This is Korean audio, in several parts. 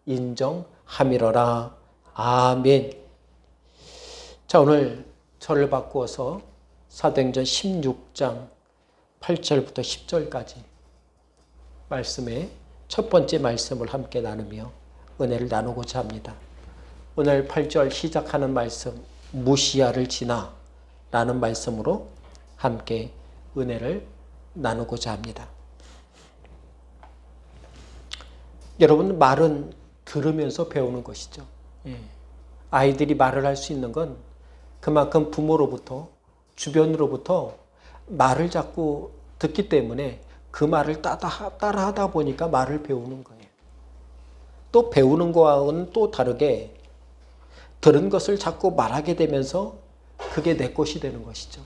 인정함이로라. 아멘. 자, 오늘 저를 바꾸어서 사도행전 16장 8절부터 10절까지 말씀의 첫 번째 말씀을 함께 나누며 은혜를 나누고자 합니다. 오늘 8절 시작하는 말씀, 무시야를 지나 라는 말씀으로 함께 은혜를 나누고자 합니다. 여러분, 말은 들으면서 배우는 것이죠. 아이들이 말을 할 수 있는 건 그만큼 부모로부터, 주변으로부터 말을 자꾸 듣기 때문에 그 말을 따라하다 보니까 말을 배우는 거예요. 또 배우는 거와는 또 다르게 들은 것을 자꾸 말하게 되면서 그게 내 것이 되는 것이죠.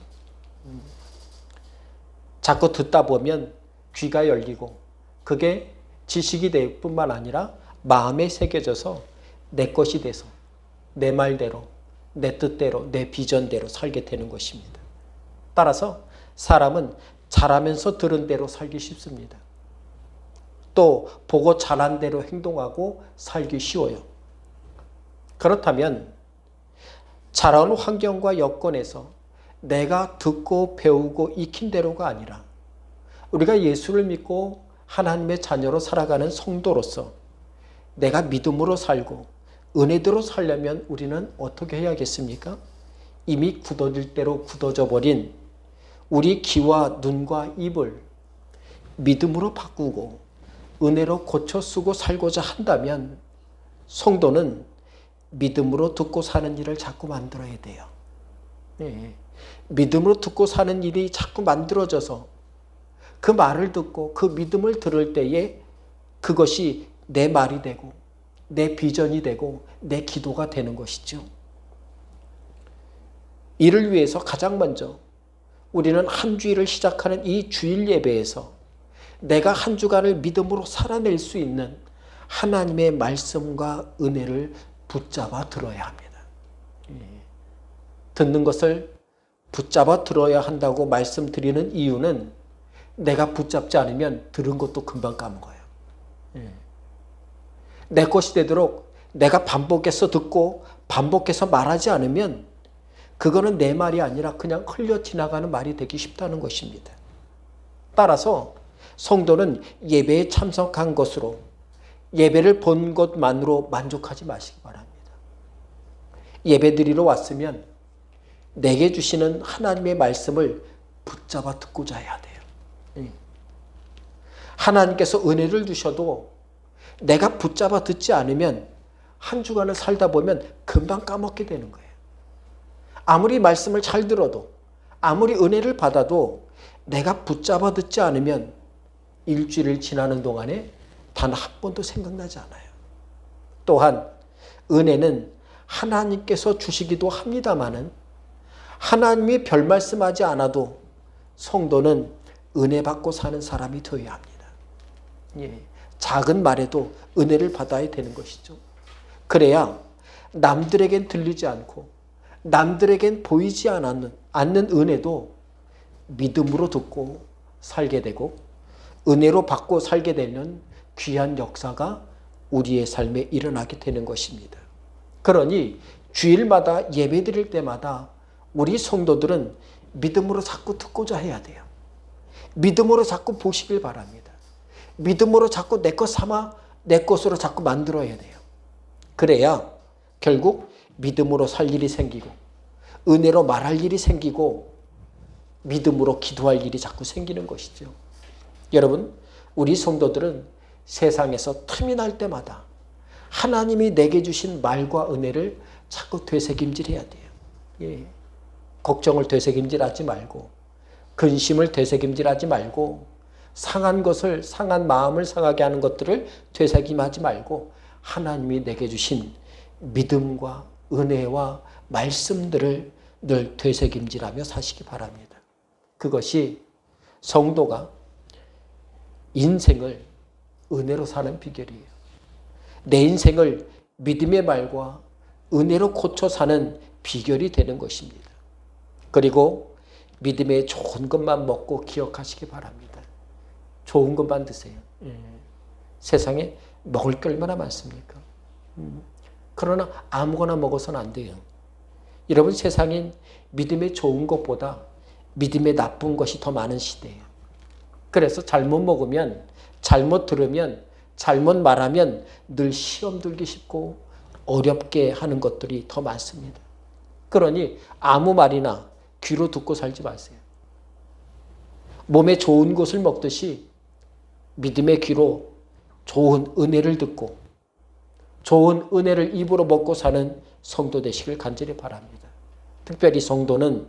자꾸 듣다 보면 귀가 열리고 그게 지식이 될 뿐만 아니라 마음에 새겨져서 내 것이 돼서 내 말대로, 내 뜻대로, 내 비전대로 살게 되는 것입니다. 따라서 사람은 잘하면서 들은 대로 살기 쉽습니다. 또 보고 잘한 대로 행동하고 살기 쉬워요. 그렇다면 자라온 환경과 여건에서 내가 듣고 배우고 익힌 대로가 아니라 우리가 예수를 믿고 하나님의 자녀로 살아가는 성도로서 내가 믿음으로 살고 은혜대로 살려면 우리는 어떻게 해야겠습니까? 이미 굳어질 대로 굳어져 버린 우리 귀와 눈과 입을 믿음으로 바꾸고 은혜로 고쳐 쓰고 살고자 한다면 성도는 믿음으로 듣고 사는 일을 자꾸 만들어야 돼요. 믿음으로 듣고 사는 일이 자꾸 만들어져서 그 말을 듣고 그 믿음을 들을 때에 그것이 내 말이 되고 내 비전이 되고 내 기도가 되는 것이죠. 이를 위해서 가장 먼저 우리는 한 주일을 시작하는 이 주일 예배에서 내가 한 주간을 믿음으로 살아낼 수 있는 하나님의 말씀과 은혜를 붙잡아 들어야 합니다. 듣는 것을 붙잡아 들어야 한다고 말씀드리는 이유는 내가 붙잡지 않으면 들은 것도 금방 까먹어요. 내 것이 되도록 내가 반복해서 듣고 반복해서 말하지 않으면 그거는 내 말이 아니라 그냥 흘려 지나가는 말이 되기 쉽다는 것입니다. 따라서 성도는 예배에 참석한 것으로 예배를 본 것만으로 만족하지 마시기 바랍니다. 예배 드리러 왔으면 내게 주시는 하나님의 말씀을 붙잡아 듣고자 해야 돼요. 하나님께서 은혜를 주셔도 내가 붙잡아 듣지 않으면 한 주간을 살다 보면 금방 까먹게 되는 거예요. 아무리 말씀을 잘 들어도 아무리 은혜를 받아도 내가 붙잡아 듣지 않으면 일주일을 지나는 동안에 단 한 번도 생각나지 않아요. 또한 은혜는 하나님께서 주시기도 합니다마는 하나님이 별 말씀하지 않아도 성도는 은혜 받고 사는 사람이 되어야 합니다. 작은 말에도 은혜를 받아야 되는 것이죠. 그래야 남들에겐 들리지 않고 남들에겐 보이지 않는 은혜도 믿음으로 듣고 살게 되고 은혜로 받고 살게 되는 귀한 역사가 우리의 삶에 일어나게 되는 것입니다. 그러니 주일마다 예배 드릴 때마다 우리 성도들은 믿음으로 자꾸 듣고자 해야 돼요. 믿음으로 자꾸 보시길 바랍니다. 믿음으로 자꾸 내 것 삼아 내 것으로 자꾸 만들어야 돼요. 그래야 결국 믿음으로 살 일이 생기고 은혜로 말할 일이 생기고 믿음으로 기도할 일이 자꾸 생기는 것이죠. 여러분, 우리 성도들은 세상에서 틈이 날 때마다 하나님이 내게 주신 말과 은혜를 자꾸 되새김질해야 돼요. 걱정을 되새김질하지 말고 근심을 되새김질하지 말고 상한 것을 상한 마음을 상하게 하는 것들을 되새김하지 말고 하나님이 내게 주신 믿음과 은혜와 말씀들을 늘 되새김질하며 사시기 바랍니다. 그것이 성도가 인생을 은혜로 사는 비결이에요. 내 인생을 믿음의 말과 은혜로 고쳐 사는 비결이 되는 것입니다. 그리고 믿음의 좋은 것만 먹고 기억하시기 바랍니다. 좋은 것만 드세요. 세상에 먹을 게 얼마나 많습니까? 그러나 아무거나 먹어서는 안 돼요. 여러분, 세상엔 믿음에 좋은 것보다 믿음에 나쁜 것이 더 많은 시대예요. 그래서 잘못 먹으면, 잘못 들으면, 잘못 말하면 늘 시험 들기 쉽고 어렵게 하는 것들이 더 많습니다. 그러니 아무 말이나 귀로 듣고 살지 마세요. 몸에 좋은 것을 먹듯이 믿음의 귀로 좋은 은혜를 듣고 좋은 은혜를 입으로 먹고 사는 성도 되시길 간절히 바랍니다. 특별히 성도는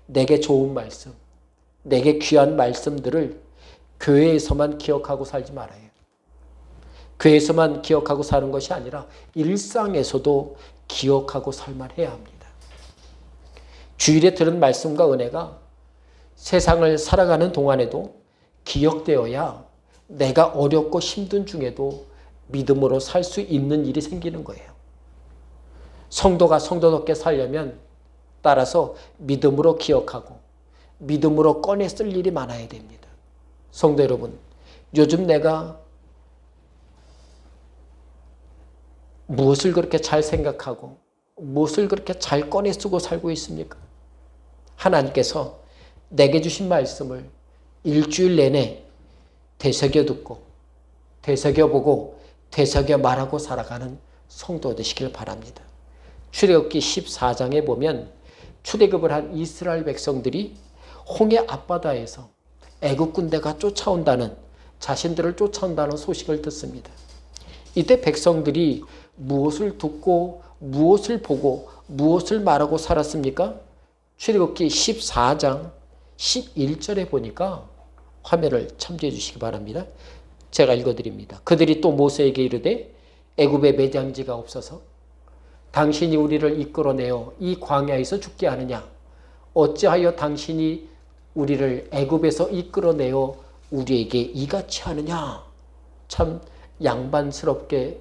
내게 좋은 말씀, 내게 귀한 말씀들을 교회에서만 기억하고 살지 말아요. 교회에서만 기억하고 사는 것이 아니라 일상에서도 기억하고 살만해야 합니다. 주일에 들은 말씀과 은혜가 세상을 살아가는 동안에도 기억되어야 내가 어렵고 힘든 중에도 믿음으로 살 수 있는 일이 생기는 거예요. 성도가 성도답게 살려면 따라서 믿음으로 기억하고 믿음으로 꺼내 쓸 일이 많아야 됩니다. 성도 여러분, 요즘 내가 무엇을 그렇게 잘 생각하고 무엇을 그렇게 잘 꺼내 쓰고 살고 있습니까? 하나님께서 내게 주신 말씀을 일주일 내내 되새겨 듣고 되새겨 보고 되새겨 말하고 살아가는 성도 되시길 바랍니다. 출애굽기 14장에 보면 출애굽을 한 이스라엘 백성들이 홍해 앞바다에서 애굽 군대가 쫓아온다는, 자신들을 쫓아온다는 소식을 듣습니다. 이때 백성들이 무엇을 듣고 무엇을 보고 무엇을 말하고 살았습니까? 출애굽기 14장 11절에 보니까, 화면을 참조해 주시기 바랍니다. 제가 읽어드립니다. 그들이 또 모세에게 이르되 애굽에 매장지가 없어서 당신이 우리를 이끌어내어 이 광야에서 죽게 하느냐? 어찌하여 당신이 우리를 애굽에서 이끌어내어 우리에게 이같이 하느냐? 참 양반스럽게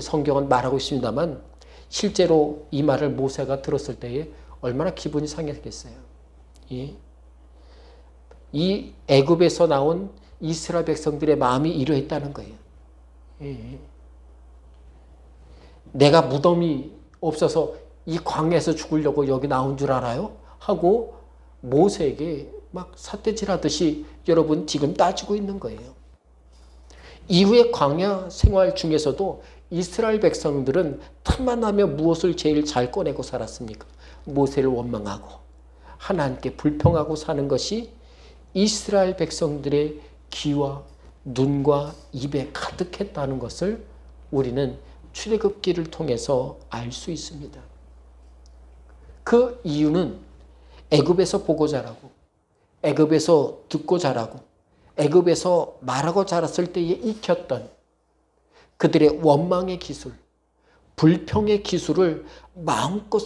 성경은 말하고 있습니다만 실제로 이 말을 모세가 들었을 때에 얼마나 기분이 상했겠어요. 이 애굽에서 나온 이스라엘 백성들의 마음이 이러했다는 거예요. 내가 무덤이 없어서 이 광야에서 죽으려고 여기 나온 줄 알아요? 하고 모세에게 막 삿대질하듯이 여러분 지금 따지고 있는 거예요. 이후의 광야 생활 중에서도 이스라엘 백성들은 틈만 나면 무엇을 제일 잘 꺼내고 살았습니까? 모세를 원망하고 하나님께 불평하고 사는 것이 이스라엘 백성들의 귀와 눈과 입에 가득했다는 것을 우리는 출애굽기를 통해서 알 수 있습니다. 그 이유는 애굽에서 보고 자라고, 애굽에서 듣고 자라고, 애굽에서 말하고 자랐을 때에 익혔던 그들의 원망의 기술, 불평의 기술을 마음껏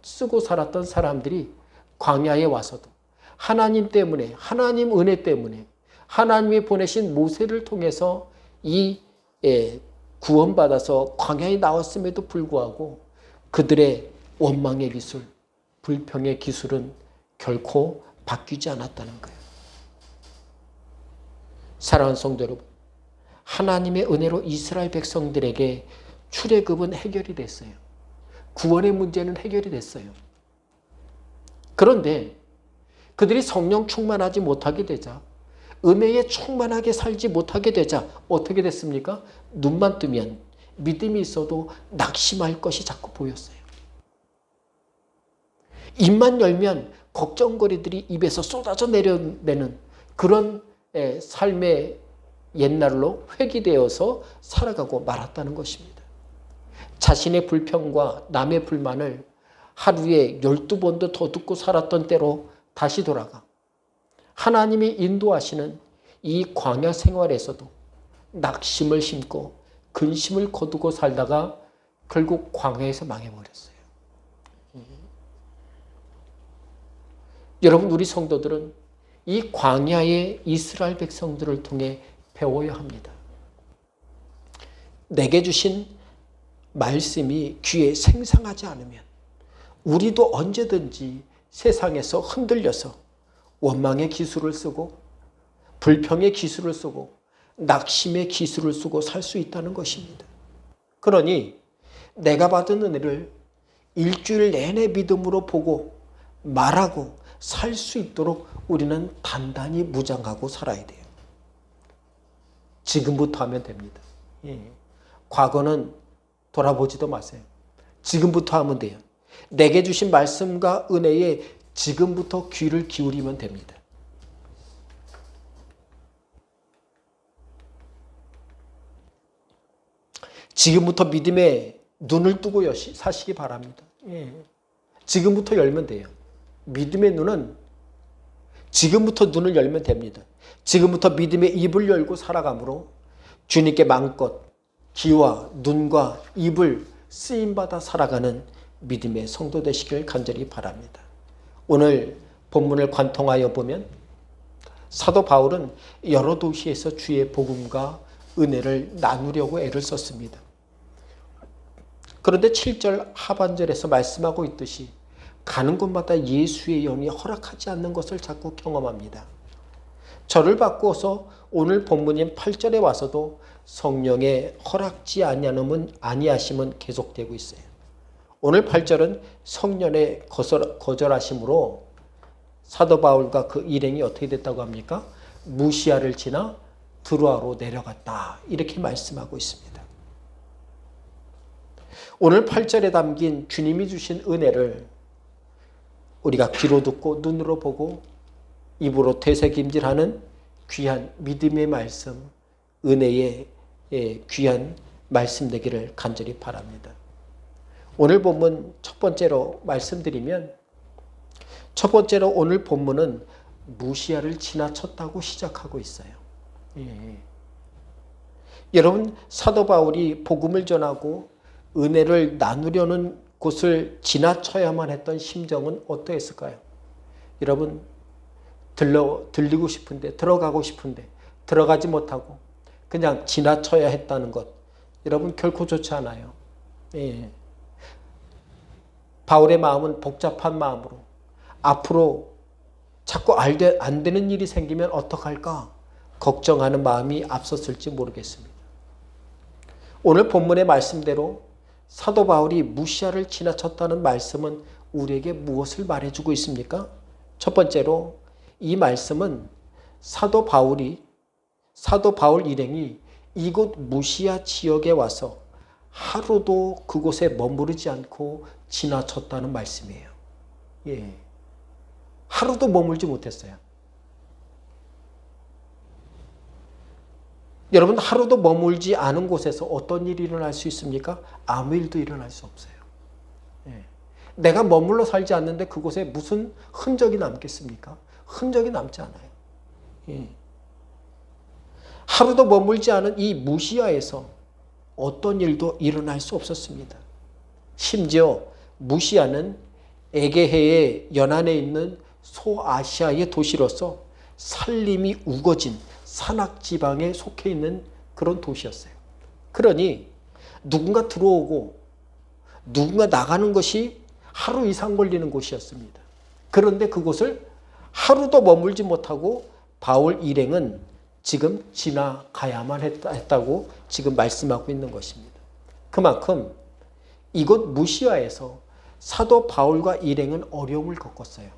쓰고 살았던 사람들이 광야에 와서도 하나님 때문에, 하나님 은혜 때문에, 하나님이 보내신 모세를 통해서 이 구원받아서 광야에 나왔음에도 불구하고 그들의 원망의 기술, 불평의 기술은 결코 바뀌지 않았다는 거예요. 사랑하는 성도 여러분, 하나님의 은혜로 이스라엘 백성들에게 출애굽은 해결이 됐어요. 구원의 문제는 해결이 됐어요. 그런데 그들이 성령 충만하지 못하게 되자, 은혜에 충만하게 살지 못하게 되자 어떻게 됐습니까? 눈만 뜨면 믿음이 있어도 낙심할 것이 자꾸 보였어요. 입만 열면 걱정거리들이 입에서 쏟아져 내려내는 그런 삶의 옛날로 회귀되어서 살아가고 말았다는 것입니다. 자신의 불평과 남의 불만을 하루에 12번도 더 듣고 살았던 때로 다시 돌아가 하나님이 인도하시는 이 광야 생활에서도 낙심을 심고 근심을 거두고 살다가 결국 광야에서 망해버렸어요. 여러분, 우리 성도들은 이 광야의 이스라엘 백성들을 통해 배워야 합니다. 내게 주신 말씀이 귀에 생생하지 않으면 우리도 언제든지 세상에서 흔들려서 원망의 기술을 쓰고 불평의 기술을 쓰고 낙심의 기술을 쓰고 살 수 있다는 것입니다. 그러니 내가 받은 은혜를 일주일 내내 믿음으로 보고 말하고 살 수 있도록 우리는 단단히 무장하고 살아야 돼요. 지금부터 하면 됩니다. 과거는 돌아보지도 마세요. 지금부터 하면 돼요. 내게 주신 말씀과 은혜에 지금부터 귀를 기울이면 됩니다. 지금부터 믿음에 눈을 뜨고 사시기 바랍니다. 지금부터 열면 돼요. 믿음의 눈은 지금부터 눈을 열면 됩니다. 지금부터 믿음의 입을 열고 살아가므로 주님께 마음껏 귀와 눈과 입을 쓰임받아 살아가는 믿음의 성도 되시길 간절히 바랍니다. 오늘 본문을 관통하여 보면 사도 바울은 여러 도시에서 주의 복음과 은혜를 나누려고 애를 썼습니다. 그런데 7절 하반절에서 말씀하고 있듯이 가는 곳마다 예수의 영이 허락하지 않는 것을 자꾸 경험합니다. 저를 바꾸어서 오늘 본문인 8절에 와서도 성령의 허락지 아니하심은 계속되고 있어요. 오늘 8절은 성령의 거절하심으로 사도 바울과 그 일행이 어떻게 됐다고 합니까? 무시아를 지나 드로아로 내려갔다. 이렇게 말씀하고 있습니다. 오늘 8절에 담긴 주님이 주신 은혜를 우리가 귀로 듣고 눈으로 보고 입으로 되새김질하는 귀한 믿음의 말씀, 은혜의 귀한 말씀 되기를 간절히 바랍니다. 오늘 본문 첫 번째로 말씀드리면 첫 번째로 오늘 본문은 무시아를 지나쳤다고 시작하고 있어요. 여러분, 사도 바울이 복음을 전하고 은혜를 나누려는 곳을 지나쳐야만 했던 심정은 어떠했을까요? 여러분, 들리고 싶은데, 들어가고 싶은데 들어가지 못하고 그냥 지나쳐야 했다는 것, 여러분 결코 좋지 않아요. 바울의 마음은 복잡한 마음으로 앞으로 자꾸 안 되는 일이 생기면 어떡할까 걱정하는 마음이 앞섰을지 모르겠습니다. 오늘 본문의 말씀대로 사도 바울이 무시아를 지나쳤다는 말씀은 우리에게 무엇을 말해주고 있습니까? 첫 번째로 이 말씀은 사도 바울 일행이 이곳 무시아 지역에 와서 하루도 그곳에 머무르지 않고 지나쳤다는 말씀이에요. 하루도 머물지 못했어요. 여러분, 하루도 머물지 않은 곳에서 어떤 일이 일어날 수 있습니까? 아무 일도 일어날 수 없어요. 내가 머물러 살지 않는데 그곳에 무슨 흔적이 남겠습니까? 흔적이 남지 않아요. 하루도 머물지 않은 이 무시아에서 어떤 일도 일어날 수 없었습니다. 심지어 무시아는 에게해의 연안에 있는 소아시아의 도시로서 살림이 우거진 산악지방에 속해 있는 그런 도시였어요. 그러니 누군가 들어오고 누군가 나가는 것이 하루 이상 걸리는 곳이었습니다. 그런데 그곳을 하루도 머물지 못하고 바울 일행은 지금 지나가야만 했다고 지금 말씀하고 있는 것입니다. 그만큼 이곳 무시아에서 사도 바울과 일행은 어려움을 겪었어요.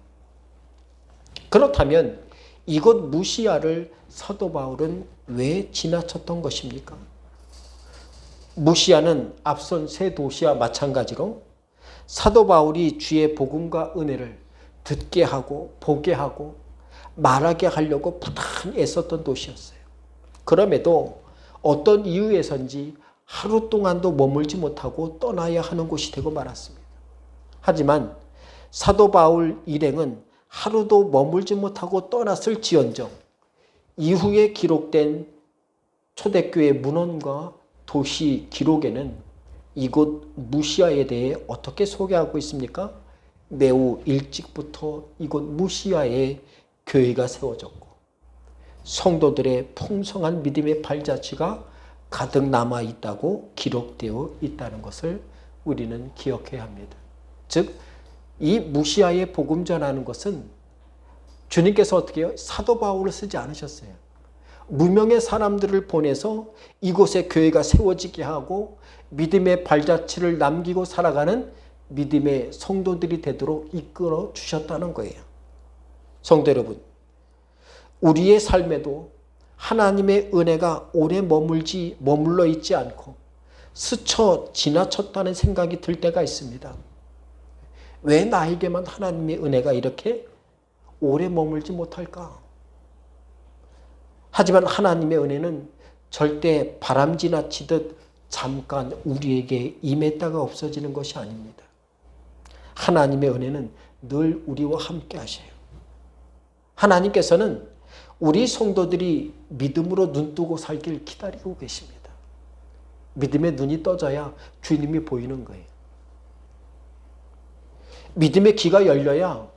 그렇다면 이곳 무시아를 사도 바울은 왜 지나쳤던 것입니까? 무시아는 앞선 세 도시와 마찬가지로 사도 바울이 주의 복음과 은혜를 듣게 하고 보게 하고 말하게 하려고 부단히 애썼던 도시였어요. 그럼에도 어떤 이유에선지 하루 동안도 머물지 못하고 떠나야 하는 곳이 되고 말았습니다. 하지만 사도 바울 일행은 하루도 머물지 못하고 떠났을지언정 이후에 기록된 초대교회 문헌과 도시 기록에는 이곳 무시아에 대해 어떻게 소개하고 있습니까? 매우 일찍부터 이곳 무시아에 교회가 세워졌고 성도들의 풍성한 믿음의 발자취가 가득 남아있다고 기록되어 있다는 것을 우리는 기억해야 합니다. 즉, 이 무시아에 복음 전하는 것은 주님께서 어떻게 해요? 사도 바울을 쓰지 않으셨어요. 무명의 사람들을 보내서 이곳에 교회가 세워지게 하고 믿음의 발자취를 남기고 살아가는 믿음의 성도들이 되도록 이끌어 주셨다는 거예요. 성도 여러분, 우리의 삶에도 하나님의 은혜가 오래 머물러 있지 않고 스쳐 지나쳤다는 생각이 들 때가 있습니다. 왜 나에게만 하나님의 은혜가 이렇게 오래 머물지 못할까? 하지만 하나님의 은혜는 절대 바람 지나치듯 잠깐 우리에게 임했다가 없어지는 것이 아닙니다. 하나님의 은혜는 늘 우리와 함께 하셔요. 하나님께서는 우리 성도들이 믿음으로 눈뜨고 살길 기다리고 계십니다. 믿음의 눈이 떠져야 주님이 보이는 거예요. 믿음의 귀가 열려야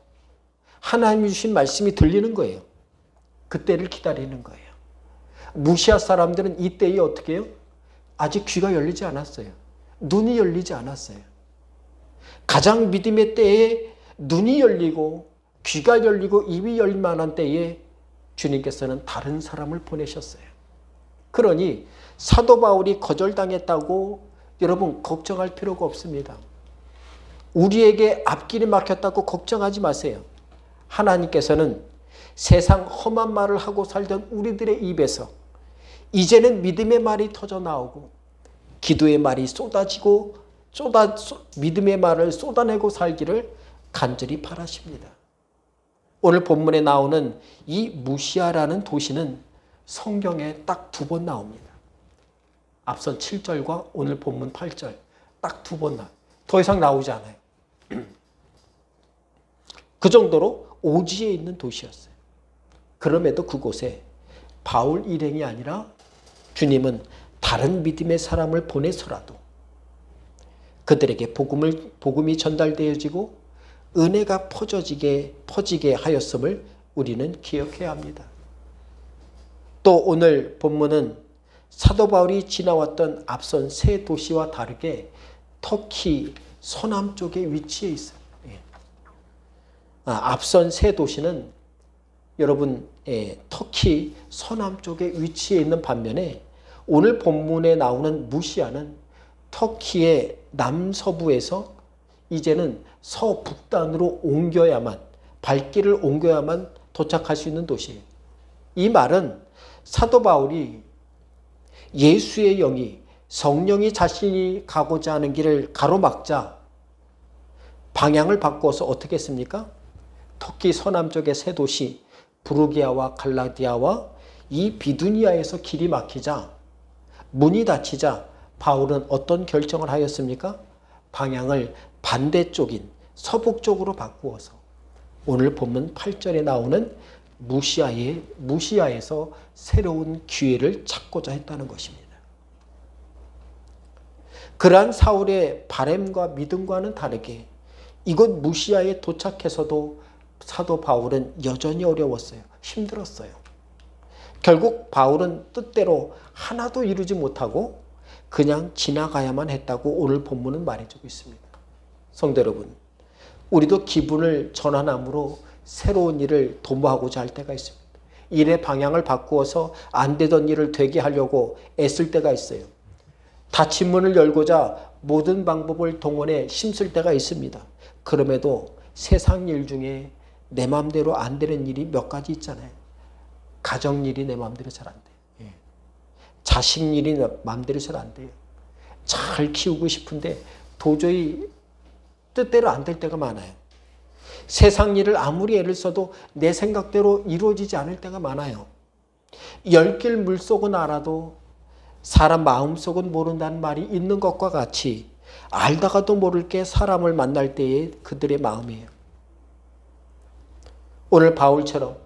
하나님이 주신 말씀이 들리는 거예요. 그때를 기다리는 거예요. 무시아 사람들은 이때에 어떻게 해요? 아직 귀가 열리지 않았어요. 눈이 열리지 않았어요. 가장 믿음의 때에 눈이 열리고 귀가 열리고 입이 열릴 만한 때에 주님께서는 다른 사람을 보내셨어요. 그러니 사도 바울이 거절당했다고 여러분 걱정할 필요가 없습니다. 우리에게 앞길이 막혔다고 걱정하지 마세요. 하나님께서는 세상 험한 말을 하고 살던 우리들의 입에서 이제는 믿음의 말이 터져 나오고 기도의 말이 쏟아지고 믿음의 말을 쏟아내고 살기를 간절히 바라십니다. 오늘 본문에 나오는 이 무시아라는 도시는 성경에 딱 2번 나옵니다. 앞선 7절과 오늘 본문 8절 딱 2번 나와요. 더 이상 나오지 않아요. 그 정도로 오지에 있는 도시였어요. 그럼에도 그곳에 바울 일행이 아니라 주님은 다른 믿음의 사람을 보내서라도 그들에게 복음이 전달되어지고 은혜가 퍼지게 하였음을 우리는 기억해야 합니다. 또 오늘 본문은 사도 바울이 지나왔던 앞선 3 도시와 다르게 터키 서남쪽에 위치해 있어요. 앞선 3 도시는 여러분 터키 서남쪽에 위치해 있는 반면에 오늘 본문에 나오는 무시아는 터키의 남서부에서 이제는 서북단으로 발길을 옮겨야만 도착할 수 있는 도시예요. 이 말은 사도 바울이 예수의 영이 성령이 자신이 가고자 하는 길을 가로막자 방향을 바꿔서 어떻게 했습니까? 터키 서남쪽의 3 도시 부르기아와 갈라디아와 이 비두니아에서 길이 막히자 문이 닫히자 바울은 어떤 결정을 하였습니까? 방향을 반대쪽인 서북쪽으로 바꾸어서 오늘 본문 8절에 나오는 무시아에서 새로운 기회를 찾고자 했다는 것입니다. 그러한 사울의 바램과 믿음과는 다르게 이곳 무시아에 도착해서도 사도 바울은 여전히 어려웠어요. 힘들었어요. 결국 바울은 뜻대로 하나도 이루지 못하고 그냥 지나가야만 했다고 오늘 본문은 말해주고 있습니다. 성도 여러분, 우리도 기분을 전환함으로 새로운 일을 도모하고자 할 때가 있습니다. 일의 방향을 바꾸어서 안 되던 일을 되게 하려고 애쓸 때가 있어요. 닫힌 문을 열고자 모든 방법을 동원해 힘쓸 때가 있습니다. 그럼에도 세상 일 중에 내 마음대로 안 되는 일이 몇 가지 있잖아요. 가정일이 내 마음대로 잘 안 돼요. 자식 일이 마음대로 잘 안 돼요. 잘 키우고 싶은데 도저히 뜻대로 안 될 때가 많아요. 세상 일을 아무리 애를 써도 내 생각대로 이루어지지 않을 때가 많아요. 열길 물속은 알아도 사람 마음속은 모른다는 말이 있는 것과 같이 알다가도 모를 게 사람을 만날 때의 그들의 마음이에요. 오늘 바울처럼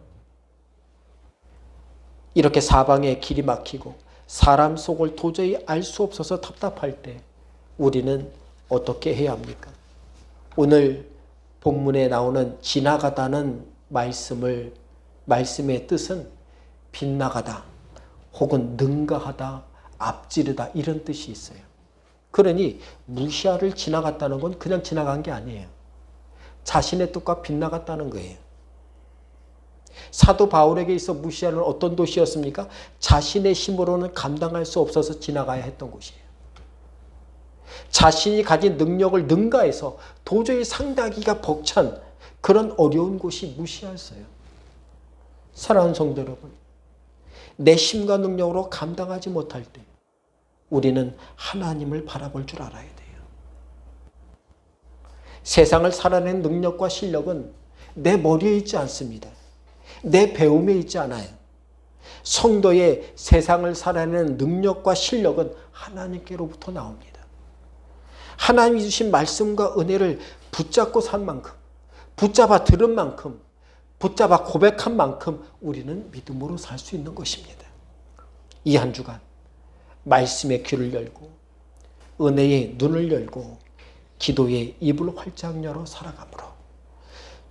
이렇게 사방에 길이 막히고 사람 속을 도저히 알 수 없어서 답답할 때 우리는 어떻게 해야 합니까? 오늘 본문에 나오는 지나가다는 말씀의 뜻은 빗나가다 혹은 능가하다, 앞지르다 이런 뜻이 있어요. 그러니 무시아를 지나갔다는 건 그냥 지나간 게 아니에요. 자신의 뜻과 빗나갔다는 거예요. 사도 바울에게 있어 무시하는 어떤 도시였습니까? 자신의 힘으로는 감당할 수 없어서 지나가야 했던 곳이에요. 자신이 가진 능력을 능가해서 도저히 상대하기가 벅찬 그런 어려운 곳이 무시했어요. 사랑하는 성도 여러분, 내 힘과 능력으로 감당하지 못할 때 우리는 하나님을 바라볼 줄 알아야 돼요. 세상을 살아내는 능력과 실력은 내 머리에 있지 않습니다. 내 배움에 있지 않아요. 성도의 세상을 살아내는 능력과 실력은 하나님께로부터 나옵니다. 하나님이 주신 말씀과 은혜를 붙잡고 산 만큼, 붙잡아 들은 만큼, 붙잡아 고백한 만큼 우리는 믿음으로 살 수 있는 것입니다. 이 한 주간 말씀의 귀를 열고 은혜의 눈을 열고 기도의 입을 활짝 열어 살아가므로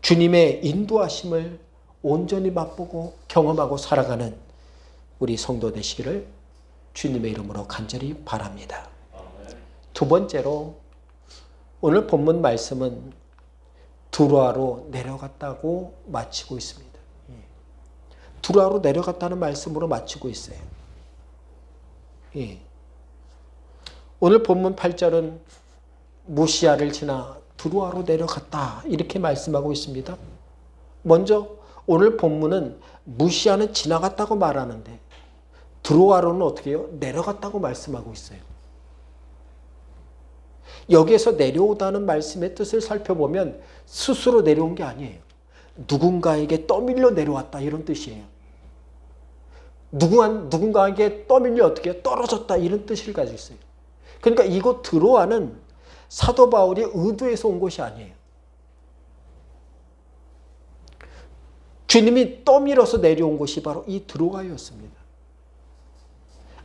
주님의 인도하심을 온전히 맛보고 경험하고 살아가는 우리 성도 되시기를 주님의 이름으로 간절히 바랍니다. 두 번째로 오늘 본문 말씀은 두로아로 내려갔다고 마치고 있습니다. 두로아로 내려갔다는 말씀으로 마치고 있어요. 오늘 본문 8절은 무시아를 지나 두로아로 내려갔다 이렇게 말씀하고 있습니다. 먼저 오늘 본문은 무시아는 지나갔다고 말하는데 두로아로는 어떻게 해요? 내려갔다고 말씀하고 있어요. 여기에서 내려오다는 말씀의 뜻을 살펴보면 스스로 내려온 게 아니에요. 누군가에게 떠밀려 내려왔다 이런 뜻이에요. 누군가에게 떠밀려 어떻게 해요? 떨어졌다 이런 뜻을 가지고 있어요. 그러니까 이곳 두로아는 사도 바울이 의도해서 온 곳이 아니에요. 주님이 떠밀어서 내려온 곳이 바로 이 두로아였습니다.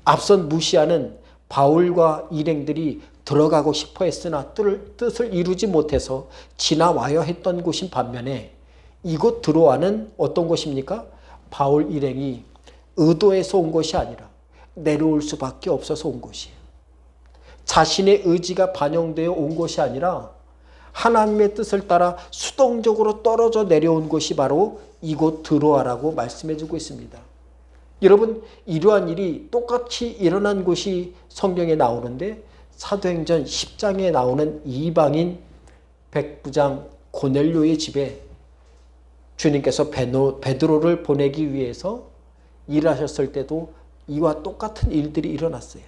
앞선 무시아는 바울과 일행들이 들어가고 싶어 했으나 뜻을 이루지 못해서 지나와야 했던 곳인 반면에 이곳 두로아는 어떤 곳입니까? 바울 일행이 의도해서 온 것이 아니라 내려올 수밖에 없어서 온 곳이에요. 자신의 의지가 반영되어 온 것이 아니라 하나님의 뜻을 따라 수동적으로 떨어져 내려온 곳이 바로 이곳 두로아라고 말씀해주고 있습니다. 여러분, 이러한 일이 똑같이 일어난 곳이 성경에 나오는데 사도행전 10장에 나오는 이방인 백부장 고넬료의 집에 주님께서 베드로를 보내기 위해서 일하셨을 때도 이와 똑같은 일들이 일어났어요.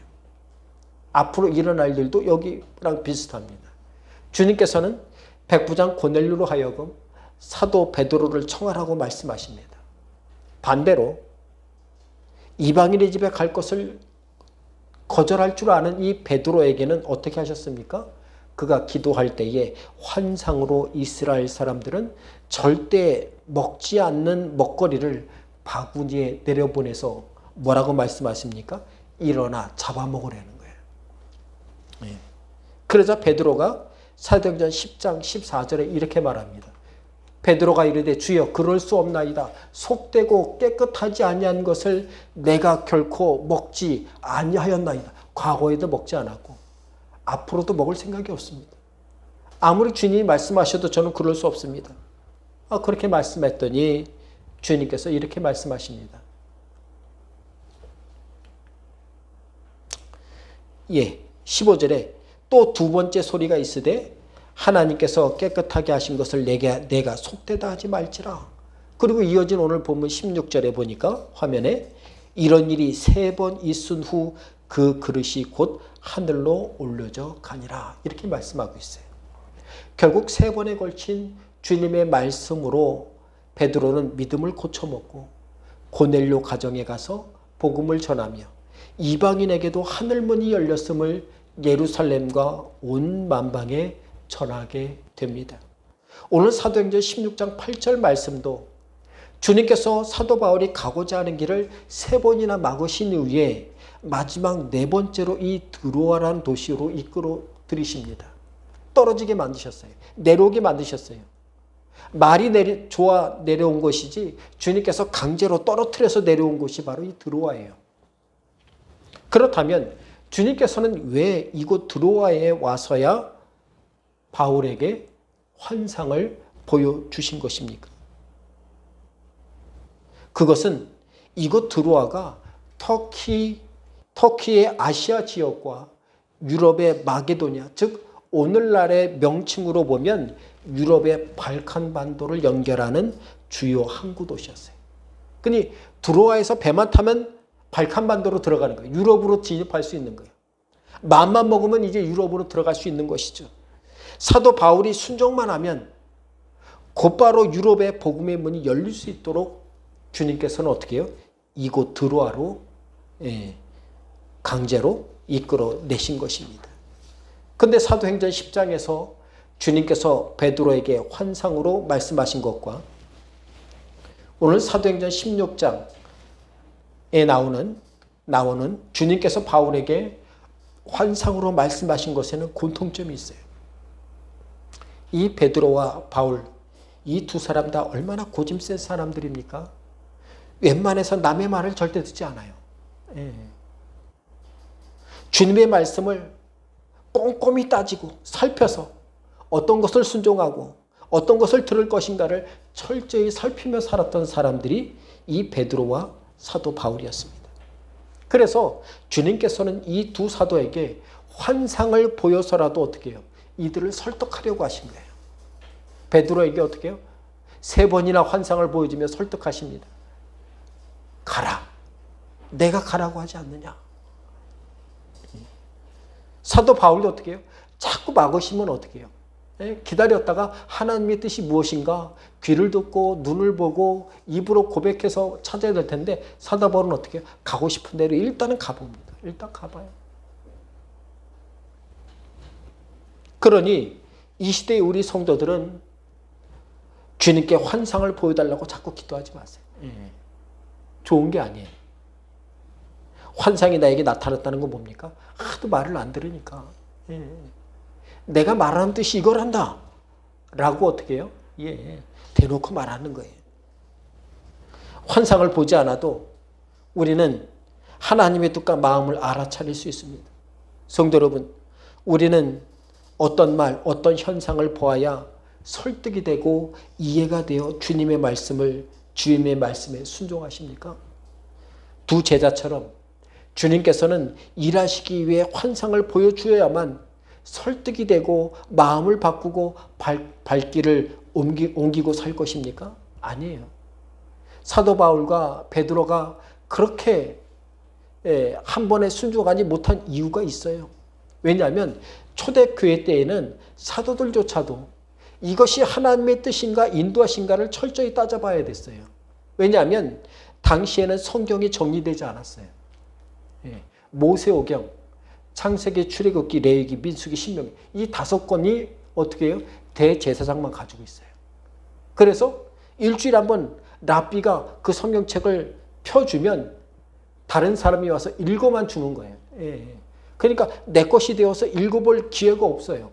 앞으로 일어날 일도 여기랑 비슷합니다. 주님께서는 백부장 고넬료로 하여금 사도 베드로를 청하라고 말씀하십니다. 반대로 이방인의 집에 갈 것을 거절할 줄 아는 이 베드로에게는 어떻게 하셨습니까? 그가 기도할 때에 환상으로 이스라엘 사람들은 절대 먹지 않는 먹거리를 바구니에 내려보내서 뭐라고 말씀하십니까? 일어나 잡아먹으라는 거예요. 그러자 베드로가 사도행전 10장 14절에 이렇게 말합니다. 베드로가 이르되 주여 그럴 수 없나이다. 속되고 깨끗하지 아니한 것을 내가 결코 먹지 아니하였나이다. 과거에도 먹지 않았고 앞으로도 먹을 생각이 없습니다. 아무리 주님이 말씀하셔도 저는 그럴 수 없습니다. 그렇게 말씀했더니 주님께서 이렇게 말씀하십니다. 15절에 또 두 번째 소리가 있으되 하나님께서 깨끗하게 하신 것을 내가 속되다 하지 말지라. 그리고 이어진 오늘 본문 16절에 보니까 화면에 이런 일이 3번 있은 후 그 그릇이 곧 하늘로 올려져 가니라. 이렇게 말씀하고 있어요. 결국 3번에 걸친 주님의 말씀으로 베드로는 믿음을 고쳐먹고 고넬료 가정에 가서 복음을 전하며 이방인에게도 하늘문이 열렸음을 예루살렘과 온 만방에 전하게 됩니다. 오늘 사도행전 16장 8절 말씀도 주님께서 사도 바울이 가고자 하는 길을 3번이나 막으신 이후에 마지막 4번째로 이 드로아라는 도시로 이끌어 들이십니다. 떨어지게 만드셨어요. 내려오게 만드셨어요. 말이 좋아 내려온 것이지 주님께서 강제로 떨어뜨려서 내려온 곳이 바로 이 드로아예요. 그렇다면 주님께서는 왜 이곳 드로아에 와서야 바울에게 환상을 보여주신 것입니까? 그것은 이곳 드로아가 터키의 아시아 지역과 유럽의 마게도냐, 즉 오늘날의 명칭으로 보면 유럽의 발칸 반도를 연결하는 주요 항구 도시였어요. 그러니 드로아에서 배만 타면 발칸 반도로 들어가는 거예요. 유럽으로 진입할 수 있는 거예요. 마음만 먹으면 이제 유럽으로 들어갈 수 있는 것이죠. 사도 바울이 순종만 하면 곧바로 유럽의 복음의 문이 열릴 수 있도록 주님께서는 어떻게 해요? 이곳 드로아로 강제로 이끌어내신 것입니다. 그런데 사도행전 10장에서 주님께서 베드로에게 환상으로 말씀하신 것과 오늘 사도행전 16장에 나오는 주님께서 바울에게 환상으로 말씀하신 것에는 공통점이 있어요. 이 베드로와 바울, 이 두 사람 다 얼마나 고집 센 사람들입니까? 웬만해서 남의 말을 절대 듣지 않아요. 주님의 말씀을 꼼꼼히 따지고 살펴서 어떤 것을 순종하고 어떤 것을 들을 것인가를 철저히 살피며 살았던 사람들이 이 베드로와 사도 바울이었습니다. 그래서 주님께서는 이 두 사도에게 환상을 보여서라도 어떻게 해요? 이들을 설득하려고 하신 거예요. 베드로에게 어떻게 해요? 3번이나 환상을 보여주며 설득하십니다. 가라. 내가 가라고 하지 않느냐. 사도 바울도 어떻게 해요? 자꾸 막으시면 어떻게 해요? 기다렸다가 하나님의 뜻이 무엇인가 귀를 듣고 눈을 보고 입으로 고백해서 찾아야 될 텐데 사도 바울은 어떻게 해요? 가고 싶은 대로 일단은 가봅니다. 일단 가봐요. 그러니 이 시대의 우리 성도들은 주님께 환상을 보여달라고 자꾸 기도하지 마세요. 좋은 게 아니에요. 환상이 나에게 나타났다는 건 뭡니까? 하도 말을 안 들으니까. 내가 말하는 뜻이 이걸 한다. 라고 어떻게 해요? 대놓고 말하는 거예요. 환상을 보지 않아도 우리는 하나님의 뜻과 마음을 알아차릴 수 있습니다. 성도 여러분, 우리는 어떤 말, 어떤 현상을 보아야 설득이 되고 이해가 되어 주님의 말씀에 순종하십니까? 두 제자처럼 주님께서는 일하시기 위해 환상을 보여주어야만 설득이 되고 마음을 바꾸고 발길을 옮기고 살 것입니까? 아니에요. 사도 바울과 베드로가 그렇게 한 번에 순종하지 못한 이유가 있어요. 왜냐하면 초대교회 때에는 사도들조차도 이것이 하나님의 뜻인가 인도하신가를 철저히 따져봐야 됐어요. 왜냐하면 당시에는 성경이 정리되지 않았어요. 모세오경, 창세기, 출애굽기, 레위기, 민수기, 신명기 이 5권이 어떻게 해요? 대제사장만 가지고 있어요. 그래서 일주일에 한 번 랍비가 그 성경책을 펴주면 다른 사람이 와서 읽어만 주는 거예요. 그러니까 내 것이 되어서 읽어볼 기회가 없어요.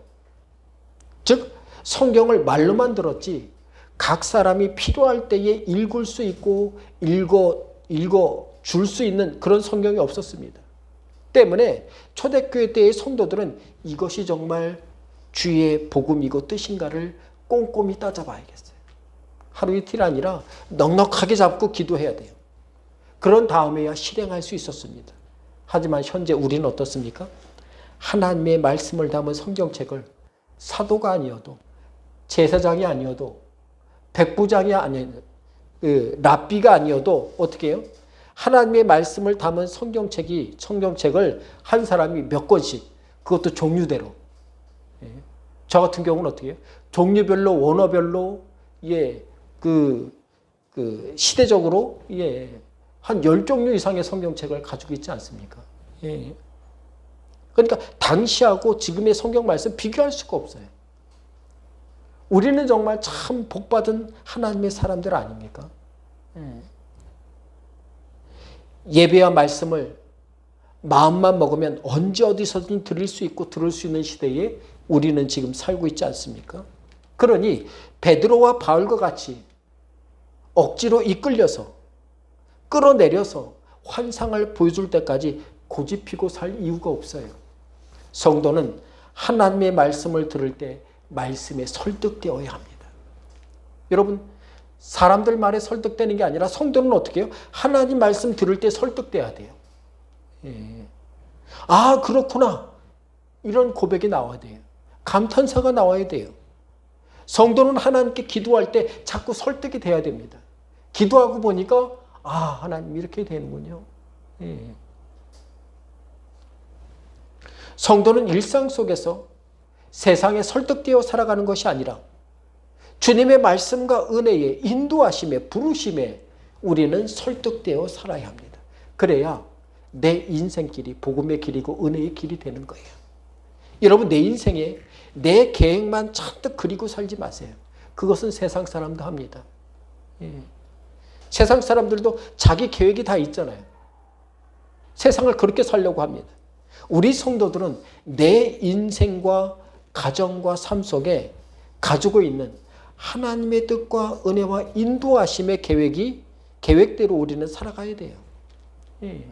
즉 성경을 말로만 들었지 각 사람이 필요할 때에 읽을 수 있고 읽어 줄 수 있는 그런 성경이 없었습니다. 때문에 초대교회 때의 성도들은 이것이 정말 주의 복음이고 뜻인가를 꼼꼼히 따져봐야겠어요. 하루 이틀 아니라 넉넉하게 잡고 기도해야 돼요. 그런 다음에야 실행할 수 있었습니다. 하지만 현재 우리는 어떻습니까? 하나님의 말씀을 담은 성경책을 사도가 아니어도 제사장이 아니어도 백부장이 아니어도 랍비가 아니어도 어떻게 해요? 하나님의 말씀을 담은 성경책을 한 사람이 몇 권씩 그것도 종류대로 저 같은 경우는 어떻게 해요? 종류별로 원어별로 시대적으로 한 10종류 이상의 성경책을 가지고 있지 않습니까? 그러니까 당시하고 지금의 성경 말씀 비교할 수가 없어요. 우리는 정말 참 복받은 하나님의 사람들 아닙니까? 예배와 말씀을 마음만 먹으면 언제 어디서든 들을 수 있고 들을 수 있는 시대에 우리는 지금 살고 있지 않습니까? 그러니 베드로와 바울과 같이 억지로 이끌려서 끌어내려서 환상을 보여줄 때까지 고집피고 살 이유가 없어요. 성도는 하나님의 말씀을 들을 때 말씀에 설득되어야 합니다. 여러분, 사람들 말에 설득되는 게 아니라 성도는 어떻게 해요? 하나님 말씀 들을 때 설득돼야 돼요. 예. 아, 그렇구나. 이런 고백이 나와야 돼요. 감탄사가 나와야 돼요. 성도는 하나님께 기도할 때 자꾸 설득이 돼야 됩니다. 기도하고 보니까 아, 하나님 이렇게 되는군요. 예. 성도는 일상 속에서 세상에 설득되어 살아가는 것이 아니라 주님의 말씀과 은혜에 인도하심에 부르심에 우리는 설득되어 살아야 합니다. 그래야 내 인생길이 복음의 길이고 은혜의 길이 되는 거예요. 여러분, 내 인생에 내 계획만 잔뜩 그리고 살지 마세요. 그것은 세상 사람도 합니다. 예. 세상 사람들도 자기 계획이 다 있잖아요. 세상을 그렇게 살려고 합니다. 우리 성도들은 내 인생과 가정과 삶 속에 가지고 있는 하나님의 뜻과 은혜와 인도하심의 계획대로 우리는 살아가야 돼요. 예.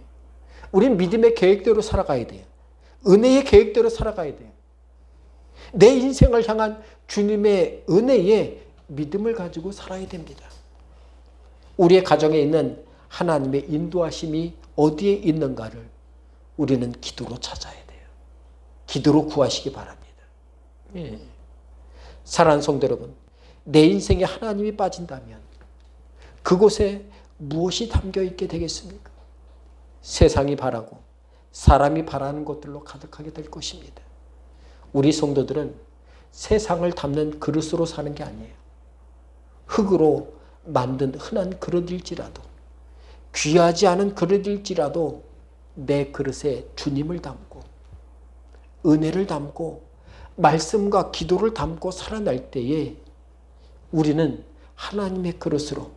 우린 믿음의 계획대로 살아가야 돼요. 은혜의 계획대로 살아가야 돼요. 내 인생을 향한 주님의 은혜에 믿음을 가지고 살아야 됩니다. 우리의 가정에 있는 하나님의 인도하심이 어디에 있는가를 우리는 기도로 찾아야 돼요. 기도로 구하시기 바랍니다. 예. 사랑하는 성도 여러분, 내 인생에 하나님이 빠진다면 그곳에 무엇이 담겨 있게 되겠습니까? 세상이 바라고 사람이 바라는 것들로 가득하게 될 것입니다. 우리 성도들은 세상을 담는 그릇으로 사는 게 아니에요. 흙으로 만든 흔한 그릇일지라도, 귀하지 않은 그릇일지라도 내 그릇에 주님을 담고 은혜를 담고 말씀과 기도를 담고 살아날 때에 우리는 하나님의 그릇으로,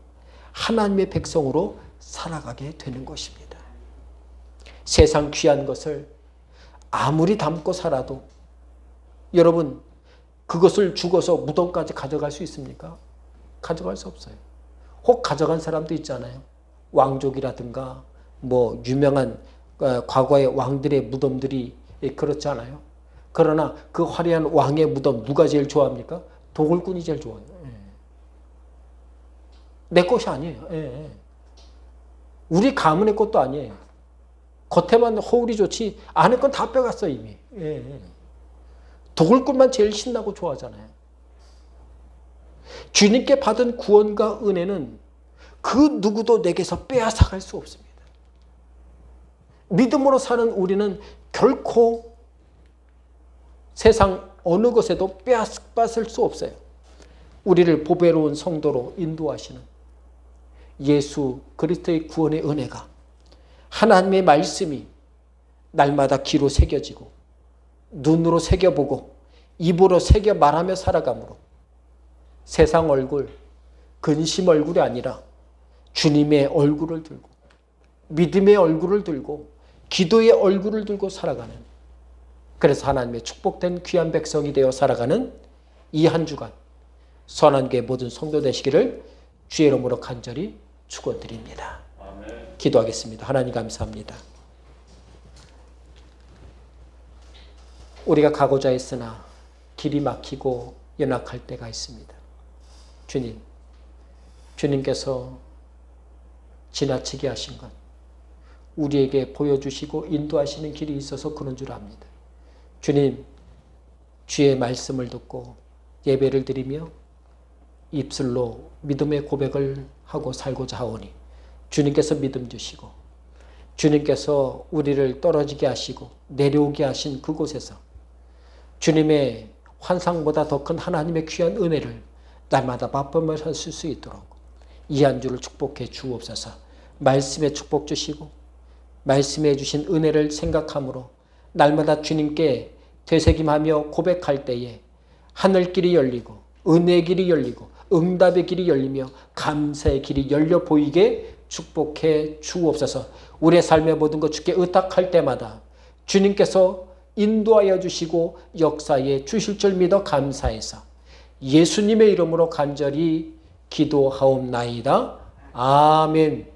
하나님의 백성으로 살아가게 되는 것입니다. 세상 귀한 것을 아무리 담고 살아도 여러분, 그것을 죽어서 무덤까지 가져갈 수 있습니까? 가져갈 수 없어요. 혹 가져간 사람도 있잖아요. 왕족이라든가 뭐 유명한 과거의 왕들의 무덤들이 그렇잖아요. 그러나 그 화려한 왕의 무덤 누가 제일 좋아합니까? 도굴꾼이 제일 좋아해요. 내 것이 아니에요. 우리 가문의 것도 아니에요. 겉에만 허울이 좋지 안에 건 다 빼갔어 이미. 도굴꾼만 제일 신나고 좋아하잖아요. 주님께 받은 구원과 은혜는 그 누구도 내게서 빼앗아갈 수 없습니다. 믿음으로 사는 우리는 결코 세상 어느 것에도 빼앗을 수 없어요. 우리를 보배로운 성도로 인도하시는 예수 그리스도의 구원의 은혜가, 하나님의 말씀이 날마다 귀로 새겨지고 눈으로 새겨보고 입으로 새겨 말하며 살아가므로 세상 얼굴, 근심 얼굴이 아니라 주님의 얼굴을 들고 믿음의 얼굴을 들고 기도의 얼굴을 들고 살아가는, 그래서 하나님의 축복된 귀한 백성이 되어 살아가는 이 한 주간 선한 교회 모든 성도 되시기를 주의 이름으로 간절히 축원드립니다. 아멘. 기도하겠습니다. 하나님 감사합니다. 우리가 가고자 했으나 길이 막히고 연약할 때가 있습니다. 주님, 주님께서 지나치게 하신 것, 우리에게 보여주시고 인도하시는 길이 있어서 그런 줄 압니다. 주님, 주의 말씀을 듣고 예배를 드리며 입술로 믿음의 고백을 하고 살고자 하오니 주님께서 믿음 주시고 주님께서 우리를 떨어지게 하시고 내려오게 하신 그곳에서 주님의 환상보다 더 큰 하나님의 귀한 은혜를 날마다 맛보며 하실 수 있도록 이 한 주를 축복해 주옵소서. 말씀에 축복 주시고 말씀해 주신 은혜를 생각함으로 날마다 주님께 되새김하며 고백할 때에 하늘길이 열리고 은혜의 길이 열리고 응답의 길이 열리며 감사의 길이 열려 보이게 축복해 주옵소서. 우리의 삶의 모든 것 주께 의탁할 때마다 주님께서 인도하여 주시고 역사에 주실 줄 믿어 감사해서 예수님의 이름으로 간절히 기도하옵나이다. 아멘.